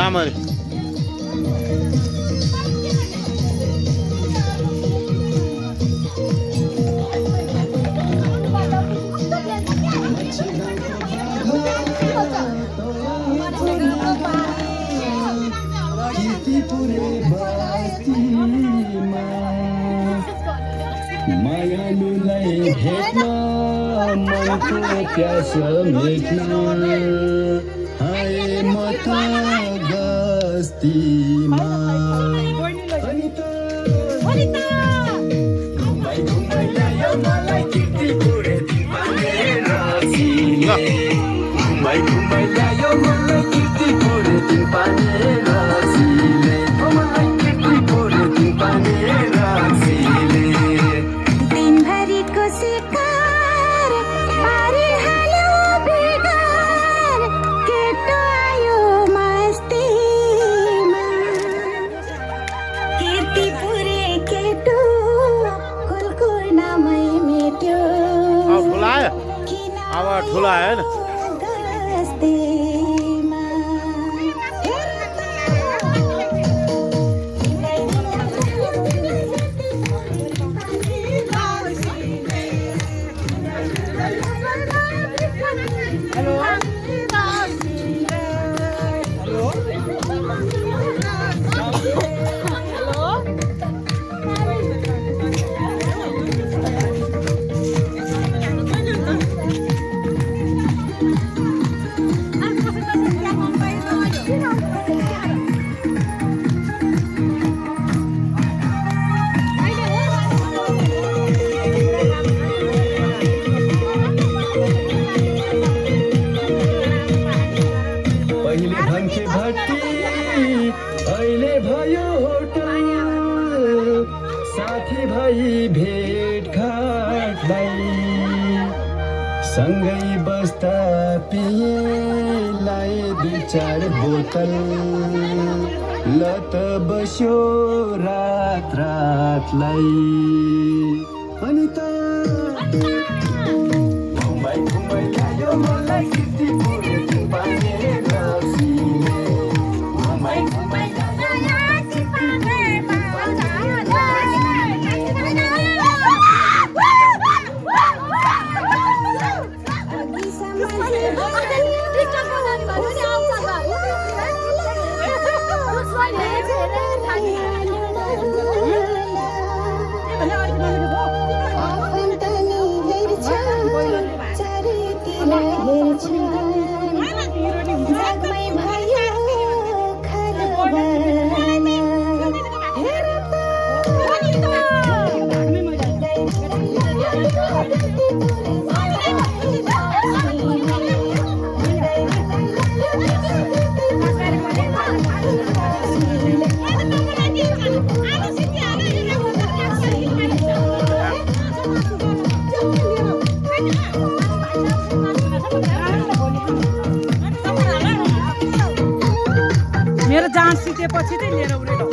रामरी मायालुलाई भेट्न मनको प्यास मेट्न आए म त गस्तीमा घुमाइ घुमाइ ल्यायो मलाई कीर्तिपुरे दिपानेर सिले घुमाइ घुमाइ ल्यायो मलाई कीर्तिपुरे दिपानेर सिले मलाई कीर्तिपुरे दिपानेर सिले अब ठुला आयो नि अहिले भयो होटल साथी भाइ भेटघाटलाई सँगै बस्दा पिएलाई 2-4 बोतल लत बस्यो रात रातलाई अनि त घुमाइ घुमाइ ल्यायो मलाई कीर्तिपुरे दिपानेर सिले घुमाइ घुमाइ मेरो जाँच सिकेपछि चाहिँ लिएर उनीहरू